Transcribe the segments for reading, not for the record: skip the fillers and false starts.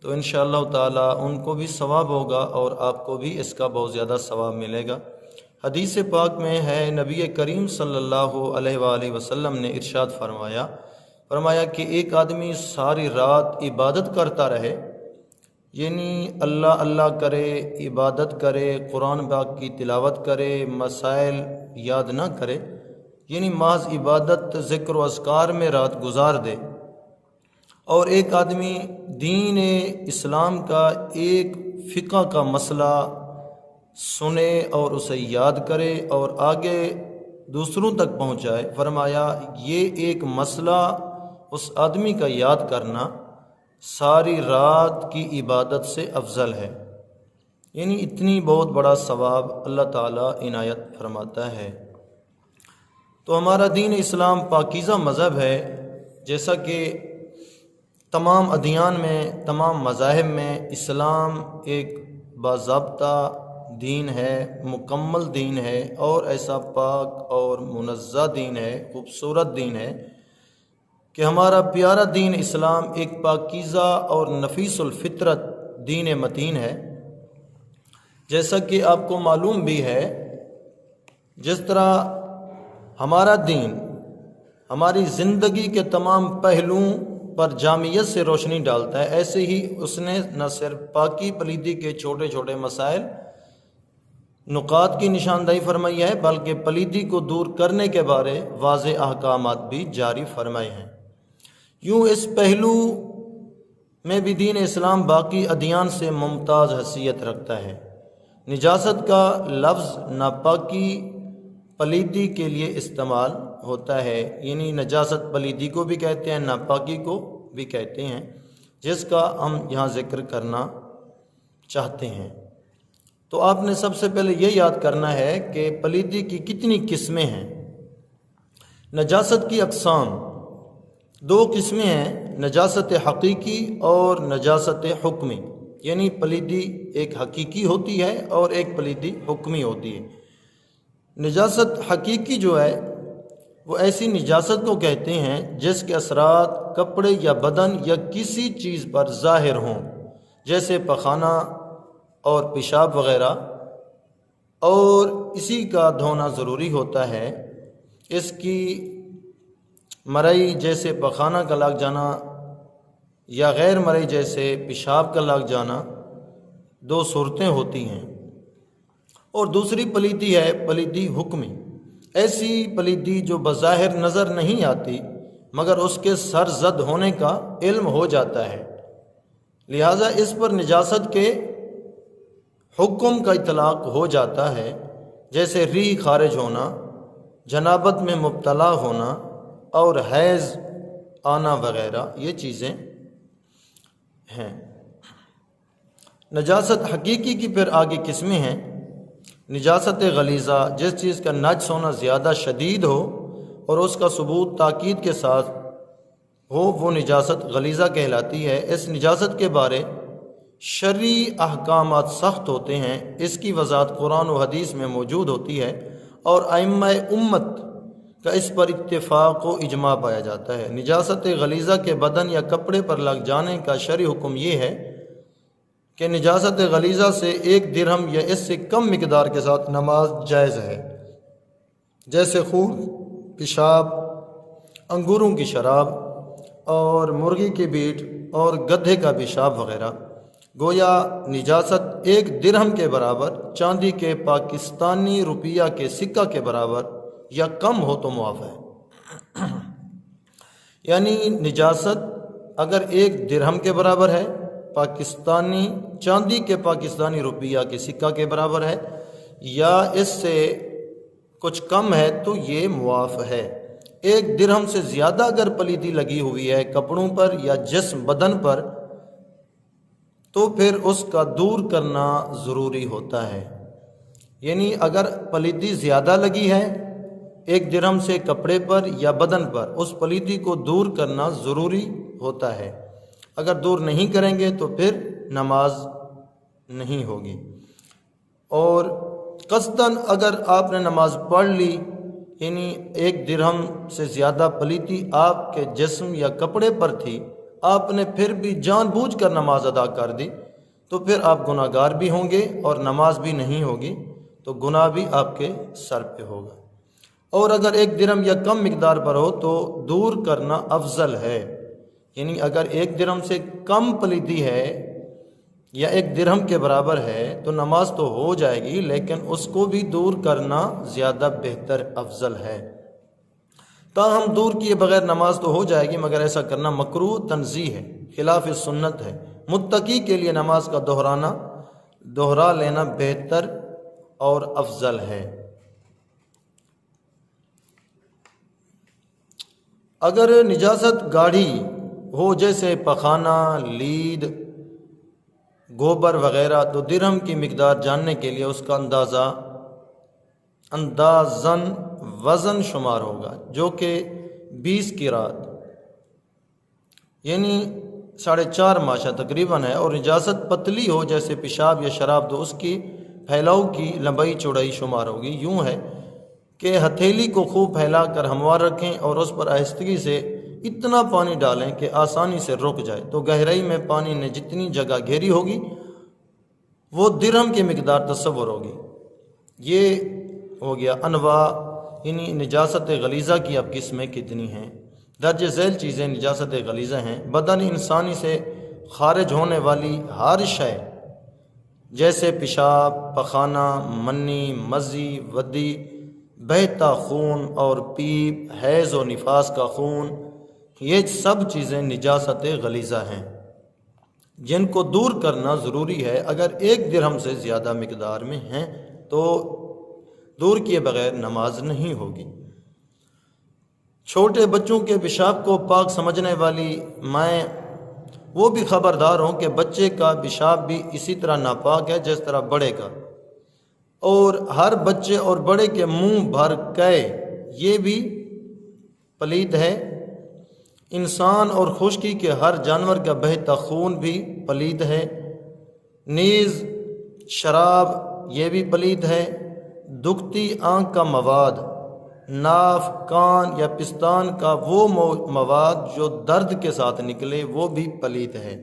تو انشاءاللہ تعالی ان کو بھی ثواب ہوگا اور آپ کو بھی اس کا بہت زیادہ ثواب ملے گا۔ حدیث پاک میں ہے، نبی کریم صلی اللہ علیہ وآلہ وسلم نے ارشاد فرمایا کہ ایک آدمی ساری رات عبادت کرتا رہے، یعنی اللہ اللہ کرے، عبادت کرے، قرآن پاک کی تلاوت کرے، مسائل یاد نہ کرے، یعنی محض عبادت ذکر و اذکار میں رات گزار دے، اور ایک آدمی دین اسلام کا ایک فقہ کا مسئلہ سنے اور اسے یاد کرے اور آگے دوسروں تک پہنچائے، فرمایا یہ ایک مسئلہ اس آدمی کا یاد کرنا ساری رات کی عبادت سے افضل ہے، یعنی اتنی بہت بڑا ثواب اللہ تعالیٰ عنایت فرماتا ہے۔ تو ہمارا دین اسلام پاکیزہ مذہب ہے، جیسا کہ تمام ادیان میں، تمام مذاہب میں اسلام ایک باضابطہ دین ہے، مکمل دین ہے، اور ایسا پاک اور منزہ دین ہے، خوبصورت دین ہے کہ ہمارا پیارا دین اسلام ایک پاکیزہ اور نفیس الفطرت دین متین ہے۔ جیسا کہ آپ کو معلوم بھی ہے، جس طرح ہمارا دین ہماری زندگی کے تمام پہلوؤں پر جامعیت سے روشنی ڈالتا ہے، ایسے ہی اس نے نہ صرف پاکی پلیدی کے چھوٹے چھوٹے مسائل نقاط کی نشاندہی فرمائی ہے، بلکہ پلیدی کو دور کرنے کے بارے واضح احکامات بھی جاری فرمائے ہیں۔ یوں اس پہلو میں بھی دین اسلام باقی ادیان سے ممتاز حیثیت رکھتا ہے۔ نجاست کا لفظ ناپاکی پلیدی کے لیے استعمال ہوتا ہے، یعنی نجاست پلیدی کو بھی کہتے ہیں، ناپاکی کو بھی کہتے ہیں، جس کا ہم یہاں ذکر کرنا چاہتے ہیں۔ تو آپ نے سب سے پہلے یہ یاد کرنا ہے کہ پلیدی کی کتنی قسمیں ہیں۔ نجاست کی اقسام دو قسمیں ہیں، نجاست حقیقی اور نجاست حکمی، یعنی پلیدی ایک حقیقی ہوتی ہے اور ایک پلیدی حکمی ہوتی ہے۔ نجاست حقیقی جو ہے وہ ایسی نجاست کو کہتے ہیں جس کے اثرات کپڑے یا بدن یا کسی چیز پر ظاہر ہوں، جیسے پخانہ اور پیشاب وغیرہ، اور اسی کا دھونا ضروری ہوتا ہے۔ اس کی مرئی جیسے پخانہ کا لگ جانا یا غیر مرئی جیسے پیشاب کا لگ جانا دو صورتیں ہوتی ہیں، اور دوسری پلیدی ہے پلیدی حکمی، ایسی پلیدی جو بظاہر نظر نہیں آتی مگر اس کے سرزد ہونے کا علم ہو جاتا ہے، لہذا اس پر نجاست کے حکم کا اطلاق ہو جاتا ہے، جیسے ریح خارج ہونا، جنابت میں مبتلا ہونا اور حیض آنا وغیرہ، یہ چیزیں ہیں۔ نجاست حقیقی کی پھر آگے قسمیں ہیں۔ نجاست غلیظہ، جس چیز کا نجس ہونا زیادہ شدید ہو اور اس کا ثبوت تاکید کے ساتھ ہو، وہ نجاست غلیظہ کہلاتی ہے۔ اس نجاست کے بارے شرعی احکامات سخت ہوتے ہیں، اس کی وضاحت قرآن و حدیث میں موجود ہوتی ہے، اور ائمہ امت کا اس پر اتفاق و اجماع پایا جاتا ہے۔ نجاست غلیظہ کے بدن یا کپڑے پر لگ جانے کا شرعی حکم یہ ہے کہ نجاست غلیظہ سے 1 درہم یا اس سے کم مقدار کے ساتھ نماز جائز ہے، جیسے خون، پیشاب، انگوروں کی شراب اور مرغی کی بیٹ اور گدھے کا پیشاب وغیرہ۔ گویا نجاست 1 درہم کے برابر، چاندی کے پاکستانی روپیہ کے سکہ کے برابر یا کم ہو تو معاف ہے۔ یعنی نجاست اگر 1 درہم کے برابر ہے، پاکستانی چاندی کے پاکستانی روپیہ کے سکہ کے برابر ہے، یا اس سے کچھ کم ہے تو یہ معاف ہے۔ 1 درہم سے زیادہ اگر پلیدی لگی ہوئی ہے کپڑوں پر یا جسم بدن پر تو پھر اس کا دور کرنا ضروری ہوتا ہے۔ یعنی اگر پلیدی زیادہ لگی ہے 1 درہم سے کپڑے پر یا بدن پر، اس پلیدی کو دور کرنا ضروری ہوتا ہے۔ اگر دور نہیں کریں گے تو پھر نماز نہیں ہوگی۔ اور قصداً اگر آپ نے نماز پڑھ لی، یعنی 1 درہم سے زیادہ پلیدی آپ کے جسم یا کپڑے پر تھی، آپ نے پھر بھی جان بوجھ کر نماز ادا کر دی تو پھر آپ گناہ گار بھی ہوں گے اور نماز بھی نہیں ہوگی، تو گناہ بھی آپ کے سر پہ ہوگا۔ اور اگر 1 درہم یا کم مقدار پر ہو تو دور کرنا افضل ہے، یعنی اگر 1 درہم سے کم پلیدی ہے یا 1 درہم کے برابر ہے تو نماز تو ہو جائے گی، لیکن اس کو بھی دور کرنا زیادہ بہتر افضل ہے۔ تاہم دور کیے بغیر نماز تو ہو جائے گی، مگر ایسا کرنا مکروہ تنزیہ ہے، خلاف سنت ہے۔ متقی کے لیے نماز کا دوہرا لینا بہتر اور افضل ہے۔ اگر نجاست گاڑھی ہو جیسے پخانہ، لید، گوبر وغیرہ، تو درہم کی مقدار جاننے کے لیے اس کا اندازاً وزن شمار ہوگا، جو کہ 20 قیراط یعنی 4.5 ماشا تقریباً ہے۔ اور نجاست پتلی ہو جیسے پیشاب یا شراب تو اس کی پھیلاؤ کی لمبائی چوڑائی شمار ہوگی۔ یوں ہے کہ ہتھیلی کو خوب پھیلا کر ہموار رکھیں اور اس پر آہستگی سے اتنا پانی ڈالیں کہ آسانی سے رک جائے، تو گہرائی میں پانی نے جتنی جگہ گھیری ہوگی وہ درہم کی مقدار تصور ہوگی۔ یہ ہو گیا انواع، یعنی نجاست غلیظہ کی اب قسمیں کتنی ہیں۔ درج ذیل چیزیں نجاست غلیظہ ہیں: بدن انسانی سے خارج ہونے والی ہر شے جیسے پیشاب، پخانہ، منی، مزی، ودی، بہتا خون اور پیپ، حیض و نفاس کا خون، یہ سب چیزیں نجاست غلیظہ ہیں جن کو دور کرنا ضروری ہے۔ اگر 1 درہم سے زیادہ مقدار میں ہیں تو دور کیے بغیر نماز نہیں ہوگی۔ چھوٹے بچوں کے پیشاب کو پاک سمجھنے والی مائیں وہ بھی خبردار ہوں کہ بچے کا پیشاب بھی اسی طرح ناپاک ہے جس طرح بڑے کا، اور ہر بچے اور بڑے کے منہ بھر کے یہ بھی پلید ہے۔ انسان اور خشکی کے ہر جانور کا بہتا خون بھی پلید ہے، نیز شراب یہ بھی پلید ہے۔ دکھتی آنکھ کا مواد، ناف، کان یا پستان کا وہ مواد جو درد کے ساتھ نکلے وہ بھی پلید ہے۔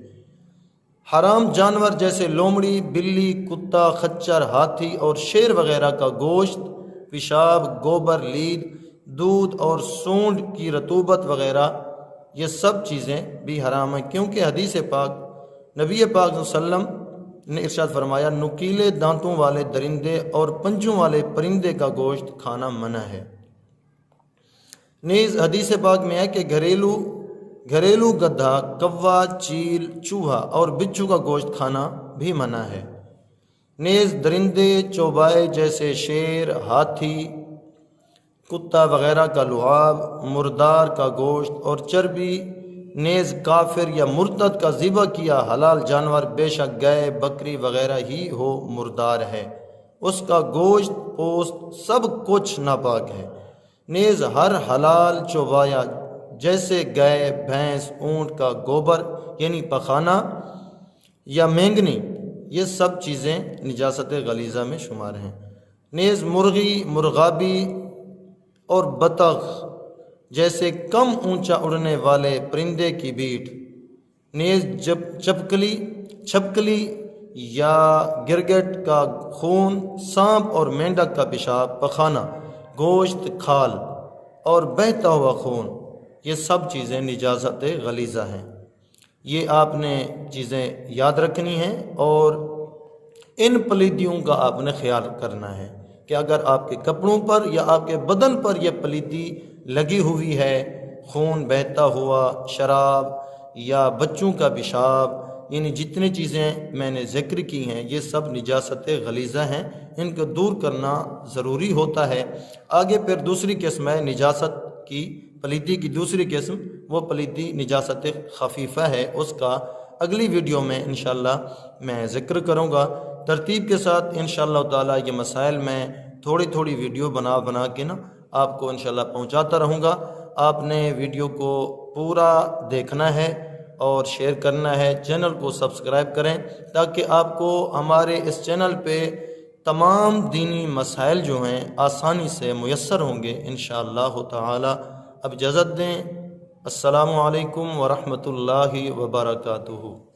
حرام جانور جیسے لومڑی، بلی، کتا، خچر، ہاتھی اور شیر وغیرہ کا گوشت، پیشاب، گوبر، لید، دودھ اور سونڈ کی رطوبت وغیرہ، یہ سب چیزیں بھی حرام ہیں، کیونکہ حدیث پاک نبی پاک صلی اللہ علیہ وسلم نے ارشاد فرمایا نکیلے دانتوں والے درندے اور پنجوں والے پرندے کا گوشت کھانا منع ہے۔ نیز حدیث پاک میں ہے کہ گھریلو گدھا، کوا، چیل، چوہا اور بچھو کا گوشت کھانا بھی منع ہے۔ نیز درندے چوبائے جیسے شیر، ہاتھی، کتا وغیرہ کا لعاب، مردار کا گوشت اور چربی، نیز کافر یا مرتد کا ذبح کیا حلال جانور بے شک گائے، بکری وغیرہ ہی ہو مردار ہے، اس کا گوشت، پوست سب کچھ ناپاک ہے۔ نیز ہر حلال چوبایا جیسے گائے، بھینس، اونٹ کا گوبر یعنی پخانہ یا مینگنی، یہ سب چیزیں نجاست غلیظہ میں شمار ہیں۔ نیز مرغی، مرغابی اور بطخ جیسے کم اونچا اڑنے والے پرندے کی بیٹ، نیز چھپکلی یا گرگٹ کا خون، سانپ اور مینڈک کا پیشاب، پخانہ، گوشت، کھال اور بہتا ہوا خون، یہ سب چیزیں نجاست غلیظہ ہیں۔ یہ آپ نے چیزیں یاد رکھنی ہیں اور ان پلیدیوں کا آپ نے خیال کرنا ہے کہ اگر آپ کے کپڑوں پر یا آپ کے بدن پر یہ پلیدی لگی ہوئی ہے، خون بہتا ہوا، شراب یا بچوں کا پیشاب، یعنی جتنی چیزیں میں نے ذکر کی ہیں یہ سب نجاست غلیظہ ہیں، ان کو دور کرنا ضروری ہوتا ہے۔ آگے پھر دوسری قسم ہے نجاست کی، پلیدی کی دوسری قسم، وہ پلیدی نجاست خفیفہ ہے، اس کا اگلی ویڈیو میں انشاءاللہ میں ذکر کروں گا۔ ترتیب کے ساتھ انشاءاللہ تعالی یہ مسائل میں تھوڑی ویڈیو بنا کے آپ کو انشاءاللہ پہنچاتا رہوں گا۔ آپ نے ویڈیو کو پورا دیکھنا ہے اور شیئر کرنا ہے، چینل کو سبسکرائب کریں تاکہ آپ کو ہمارے اس چینل پہ تمام دینی مسائل جو ہیں آسانی سے میسر ہوں گے انشاءاللہ تعالی۔ اب اجازت دیں، السلام علیکم ورحمۃ اللہ وبرکاتہ۔